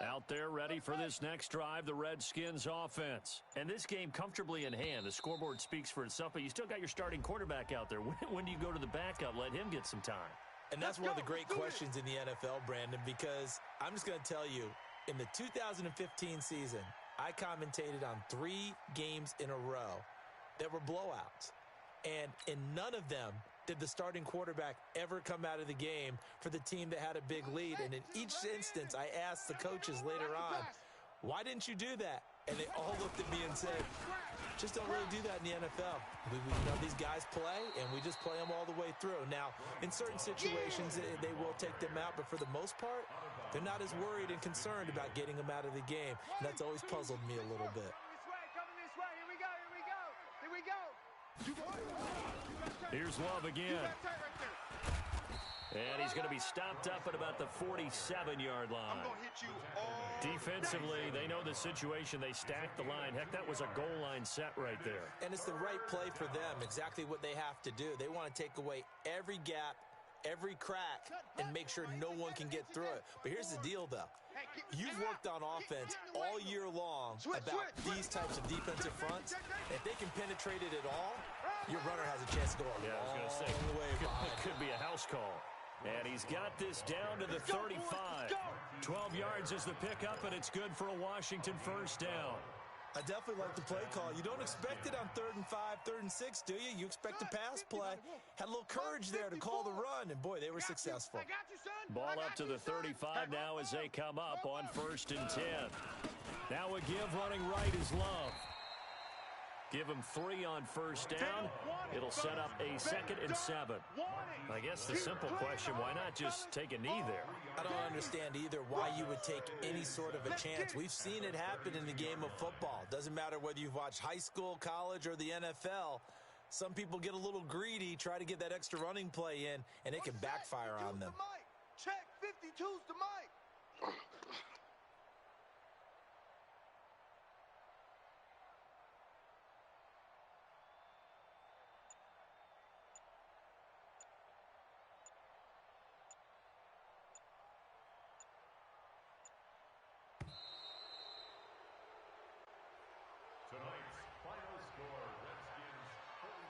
Out there ready for this next drive, the Redskins offense. And this game comfortably in hand. The scoreboard speaks for itself, but you still got your starting quarterback out there. When do you go to the backup? Let him get some time. And that's one of the great questions in the NFL, Brandon, because I'm just going to tell you, in the 2015 season, I commentated on 3 games in a row that were blowouts. And in none of them did the starting quarterback ever come out of the game for the team that had a big lead. And in each instance, I asked the coaches later on, why didn't you do that? And they all looked at me and said, just don't really do that in the NFL. We know these guys play, and we just play them all the way through. Now, in certain situations, they will take them out, but for the most part, they're not as worried and concerned about getting them out of the game. And that's always puzzled me a little bit. Coming this way. Here we go. Here we go. Here's Love again. And he's going to be stopped up at about the 47-yard line. I'm going to hit you all Defensively, they know the situation. They stacked the line. Heck, that was a goal line set right there. And it's the right play for them, exactly what they have to do. They want to take away every gap, every crack, and make sure no one can get through it. But here's the deal, though. You've worked on offense all year long about these types of defensive fronts. If they can penetrate it at all, your runner has a chance to go a long way behind. It could be a house call. And he's got this down to the 35. 12 yards is the pickup, and it's good for a Washington first down. I definitely like the play call. You don't expect it on 3rd and 5, 3rd and 6, do you? You expect a pass play. Had a little courage there to call the run, and boy, they were successful. Ball up to the 35 now as they come up on 1st and 10. Now a give running right is Love. Give him 3 on 1st down. It'll set up a 2nd and 7. I guess the simple question, why not just take a knee there? I don't understand either why you would take any sort of a chance. We've seen it happen in the game of football. Doesn't matter whether you've watched high school, college, or the NFL. Some people get a little greedy, try to get that extra running play in, and it can backfire on them. Check 52's the mic. Tonight's final score, Redskins 30.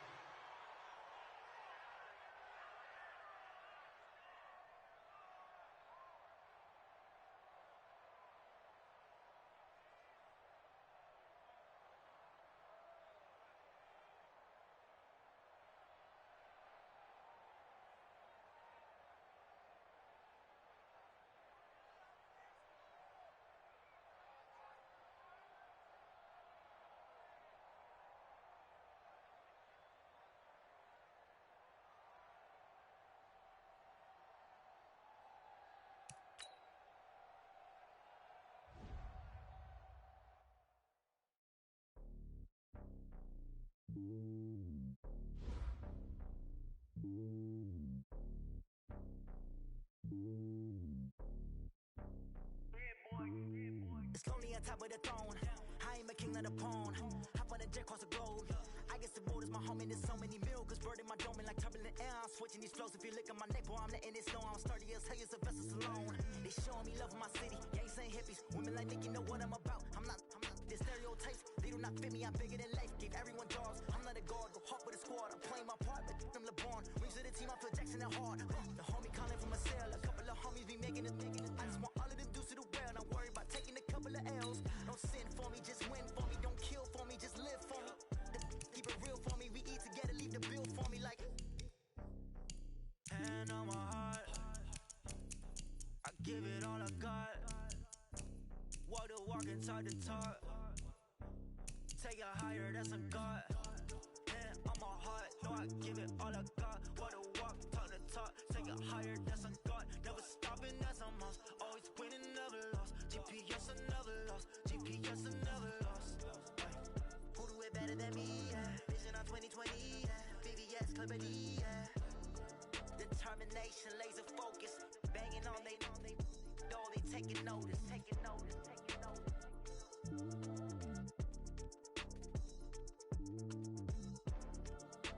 It's lonely on top of the throne. I am a king of the pawn. Hop on a jet across the globe. I guess the road is my home and there's so many miracles burning my dome like turbulent air. I'm switching these flows. If you look at my neck, boy, I'm letting it slow. I'm sturdy as hell, as a vessel alone. They showing me love in my city. Gangs ain't hippies. Women like Nick, you know what I'm about. I'm not the stereotypes. They do not fit me. I'm bigger than life. Gave everyone jobs. I'm not a guard. Go hawk with a squad. I'm playing my part, but them LeBron. Rings to the team. I feel Jackson and hard. The homie calling from a cell. A couple of homies be making it. I just want all of them dudes to the well. Not worry about taking a couple of L's. Don't sin for me, just win for me. Don't kill for me, just live for me. Keep it real for me. We eat together, leave the bill for me like. Hand on my heart, I give it all I got. Walk the walk and talk the talk. Take it higher, that's a God. Hand on my heart, no, I give it all I got. Walk the walk, talk the talk. Take it higher, that's a God. Never stopping, that's a must. Always winning, never lost. GPS, I never lost. GPS, I never lost. Who do it better than me? Yeah. Vision on 2020. Yeah. VVS, Clippity. Yeah. Determination, laser focus. Banging on they door, they taking notice. Taking notice. Taking notice.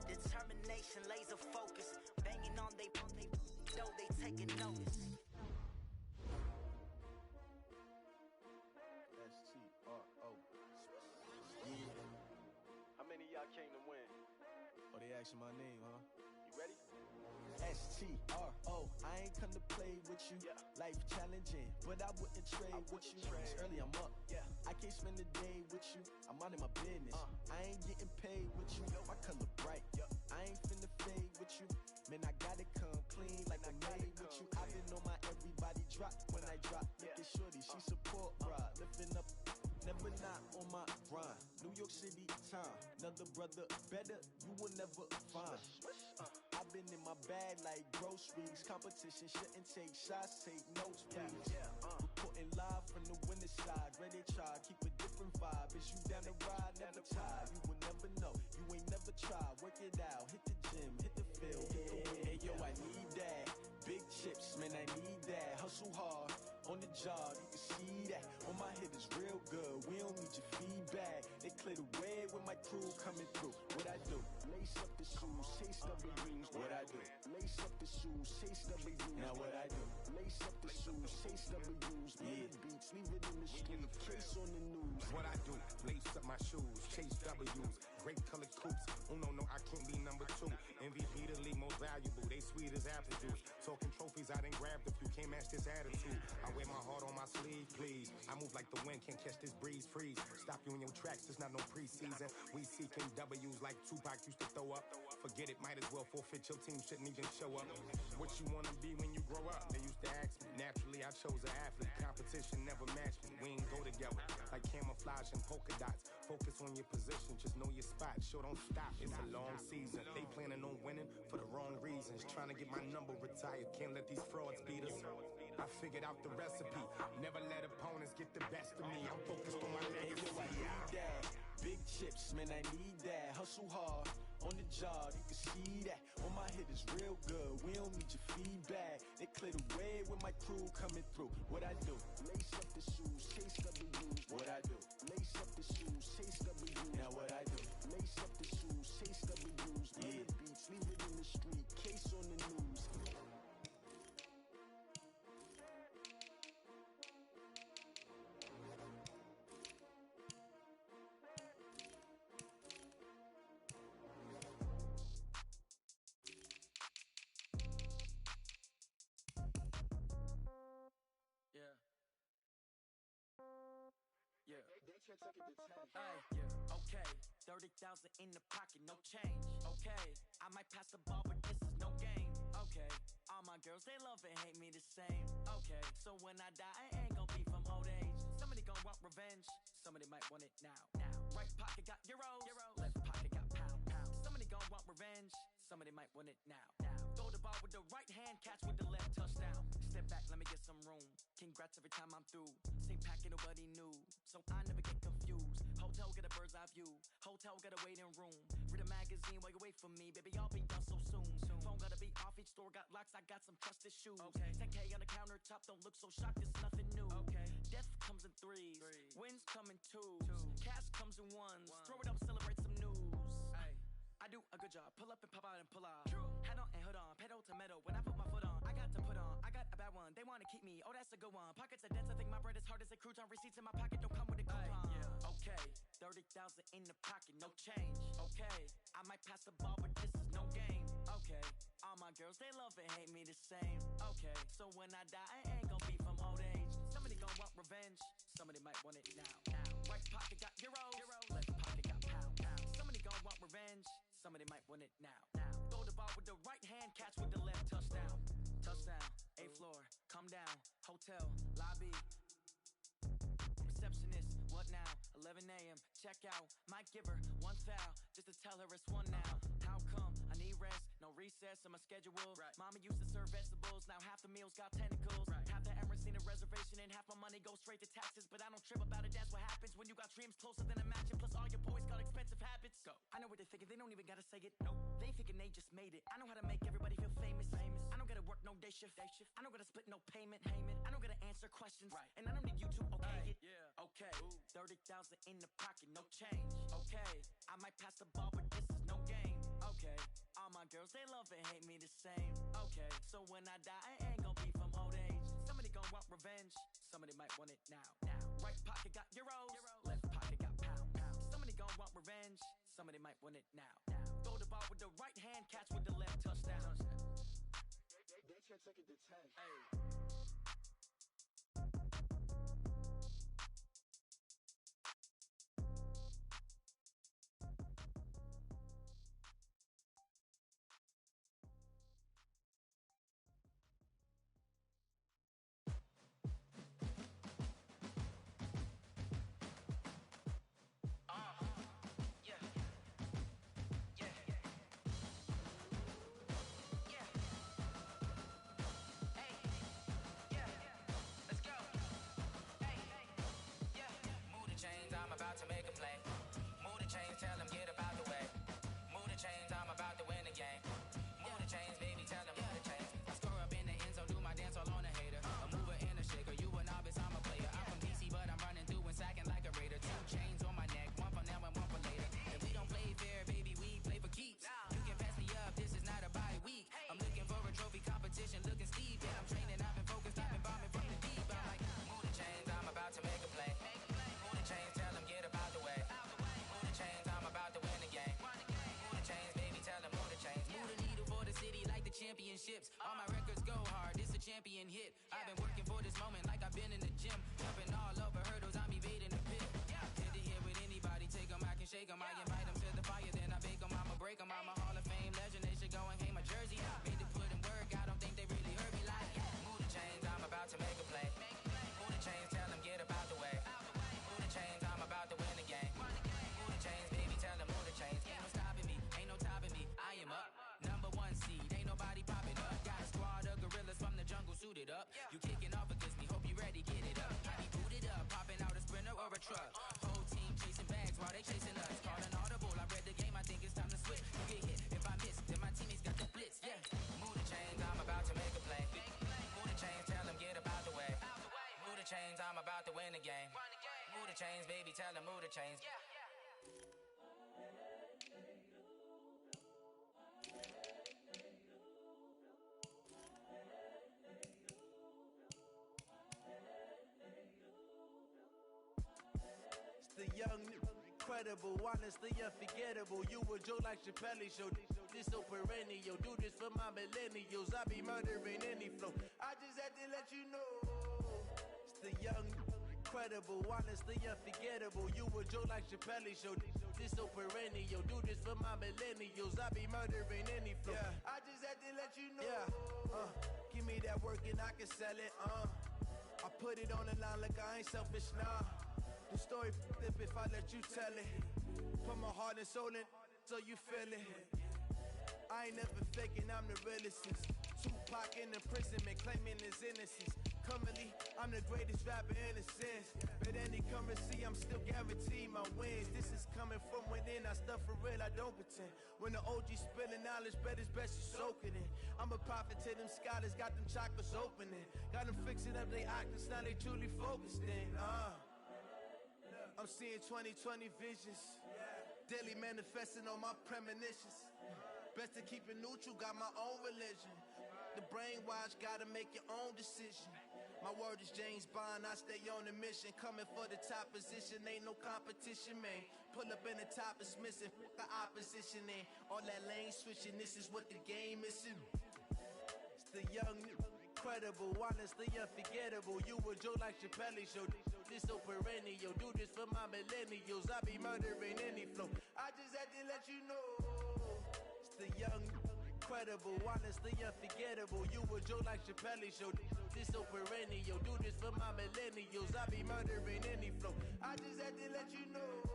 Determination, laser focus. Banging on they door, they taking notice. S-T-R-O. How many of y'all came to win? Oh, they asking my name, huh? You ready? thereallest6's. I ain't come to play with you. Life challenging, but I wouldn't trade with you. It's early, I'm up. I can't spend the day with you. I'm out of my business. I ain't getting paid with you. My color bright. I ain't finna fade with you. Man, I gotta come clean like I made with you. I've been on my everybody drop when I drop. Look at shorty, she support ride. Lifting up, never not on my grind. New York City time, another brother better, you will never find. I've been in my bag like groceries. Competition shouldn't take shots, take notes, please. Reporting live from the winter side. Ready to try, keep a different vibe. Is you down the ride, never tired. You will never know, you ain't never tried. Work it out, hit the gym, hit the field. Hey yo, I need that. Big chips, man, I need that. Hustle hard, on the job, you can see that. On my head is real good, we don't need your feedback. They clear the way with my crew coming through. What I do? Lace up the shoes, chase W's. What I do? Lace up the shoes, chase W's. Now what I do? Lace up the shoes, chase W's. Yeah, beats, leave it in the street, case on the news. What I do? Lace up my shoes, chase W's. Great colored coops. Oh no, I can't be number 2. MVP the league most valuable. They sweet as apple juice. Talking trophies, I done grabbed a few. Can't match this attitude. I wear my heart on my sleeve, please. I move like the wind, can't catch this breeze, freeze. Stop you in your tracks, there's not no preseason. We seeking W's like Tupac used to throw up. Forget it, might as well forfeit. Your team shouldn't even show up. What you wanna be when you grow up? They used to ask me. Naturally, I chose an athlete. Competition never matched me. We ain't go together like camouflage and polka dots. Focus on your position, just know your spot. Sure, don't stop. It's a long season. They planning on winning for the wrong reasons. Trying to get my number retired. Can't let these frauds beat us. I figured out the recipe. Never let opponents get the best of me. I'm focused on my legacy. I need that. Big chips, man, I need that. Hustle hard, on the job, you can see that. On my head is real good, we don't need your feedback. They clear the way with my crew coming through. What I do? Lace up the shoes, chase W's. What I do? Lace up the shoes, chase W's. Now what I do? Lace up the shoes, chase W's. Yeah, beats, leave it in the street, case on the news. Okay, 30,000 in the pocket, no change. Okay, I might pass the ball, but this is no game. Okay, all my girls, they love and hate me the same. Okay, so when I die, I ain't gon' be from old age. Somebody gon' want revenge, somebody might want it now. Right pocket got euros, left pocket got pound. Somebody gon' want revenge, somebody might want it now. Throw the ball with the right hand, catch with the left, touchdown. Step back, let me get some room. Congrats every time I'm through. Same packet, nobody knew, so I never get confused. Hotel get a bird's eye view. Hotel got a waiting room. Read a magazine while you wait for me, baby. I'll be done so soon. Phone gotta be off. Each store got locks. I got some trusted shoes. Okay. 10K on the countertop. Don't look so shocked. It's nothing new. Okay. Death comes in threes. Wins come in twos. Cash comes in ones. Throw it up, celebrate some news. I do a good job. Pull up and pop out and pull out. Head on and hood on. Pedal to metal. When I put my foot on, I got to put on. I got a bad one. They wanna keep me. Oh, that's a good one. Pockets are dense. I think my bread is hard as a crouton. Receipts in my pocket don't come with a coupon. Okay, 30,000 in the pocket, no change. Okay, I might pass the ball, but this is no game. Okay, all my girls, they love and hate me the same. Okay, so when I die, I ain't gon' be from old age. Somebody gon' want revenge, somebody might want it now. Right pocket got euros, left pocket got pound. Somebody gon' want revenge, somebody might want it now. Throw the ball with the right hand, catch with the left, touchdown. Touchdown, 8th floor, come down, hotel, lobby. Receptionist, what now? 11 a.m. Check out. Might give her one foul just to tell her it's one now. How come? I need rest, no recess in my schedule. Mama used to serve vegetables, now half the meals got tentacles. Half the Emirates need a reservation and half my money goes straight to taxes. But I don't trip about it, that's what happens when you got dreams closer than a mansion. Plus all your boys got expensive habits. Go. I know what they're thinking, they don't even gotta say it. Nope. They thinking they just made it. I know how to make everybody feel famous. I don't gotta work no day shift. I don't gotta split no payment. I don't gotta answer questions. And I don't need you to okay it. Okay, 30,000 in the pocket, no change. Okay, I might pass the ball, but this is no game. Okay, all my girls, they love and hate me the same. Okay, so when I die, I ain't gon' be from old age. Somebody gon' want revenge, somebody might want it now. Right pocket got euros, left pocket got pound. Somebody gon' want revenge, somebody might want it now. Throw the ball with the right hand, catch with the left, touchdown. championships. All my records go hard, it's a champion hit. I've been working for this moment like I've been in the gym. Jumping all over hurdles, I'm evading the pit. Head to head with anybody, take them, I can shake them. I invite them to the fire, then I bake them, I'ma break them. I'm a Hall of Fame legend, they should go and hang my jersey. Made to put in work, I don't think they really heard me like, move the chains, I'm about to make a play. Move the chains, tell them get up out the way. Move the chains, I'm about to win the game. Move the chains, baby, tell them move the chains. Ain't no stopping me, ain't no topping me, I am up. Number one seed, ain't nobody popping up. Got a squad of gorillas from the jungle suited up. You kicking off against me, hope you ready, get it up. I be booted up, popping out a sprinter or a truck. Whole team chasing bags while they chasing us. Calling audible, I read the game, I think it's time to switch. You get hit, if I miss, then my teammates got the blitz, yeah. Move the chains, I'm about to make a play. Move the chains, tell them get up out the way. Move the chains, I'm about to win the game. Move the chains, baby, tell them move the chains. The young, incredible, honestly unforgettable. You a Joe like Chappelle show. This so perennial. Do this for my millennials. I be murdering any flow. I just had to let you know. It's the young, incredible, honestly unforgettable. You a Joe like Chappelle show. This so perennial. Do this for my millennials. I be murdering any flow. Yeah. I just had to let you know. Yeah. Give me that work and I can sell it. I put it on the line like I ain't selfish, nah. The story f***ed up if I let you tell it. Put my heart and soul in so you feel it. I ain't never faking, I'm the realest since Tupac in imprisonment, claiming his innocence. Currently, I'm the greatest rapper in a sense. But any currency, I'm still guaranteed my wins. This is coming from within, I stuff for real, I don't pretend. When the OG spilling knowledge, bet it's best you soak it in. I'm a prophet to them scholars, got them chakras opening. Got them fixing up they octaves, now they truly focused in. I'm seeing 2020 visions. Daily manifesting on my premonitions. Best to keep it neutral, got my own religion. The brainwash, gotta make your own decision. My word is James Bond, I stay on a mission. Coming for the top position, ain't no competition, man. Pull up in the top is missing, the opposition in. All that lane switching, this is what the game is in. It's the young, incredible, honestly unforgettable. You a Joe like Chappelle show. This so perennial. Do this for my millennials. I be murdering any flow. I just had to let you know. It's the young, incredible, honestly unforgettable. You a Joe like Chappelle show. This so perennial. Do this for my millennials. I be murdering any flow. I just had to let you know.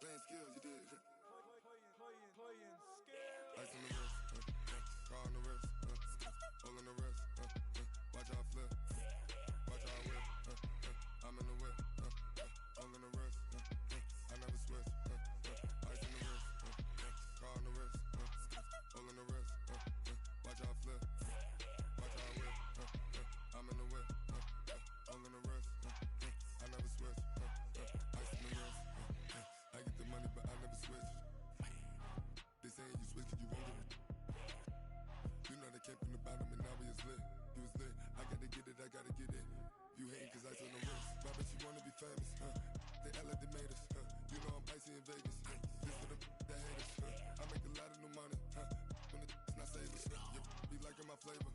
Playing skills, you did. Playing skills. Ice on the wrist, car on the wrist, hole in the wrist, watch out flip, watch out whip, I'm in the whip, hole in the wrist, I never switch, ice on the wrist, car on the wrist, hole in the wrist, watch out flip, watch out whip, I'm in the whip, hole in the wrist, I never switch, ice on the wrist. I get the money, but I never switch. They saying you switch, you won't get it. You know they came from the bottom and now we is lit. You was lit, I gotta get it, I gotta get it. You hating cause I on the wrist. Why bet you wanna be famous, They LA, they made us, You know I'm icy in Vegas, This for the that haters, I make a lot of new money, When it's not savers, You be liking my flavor,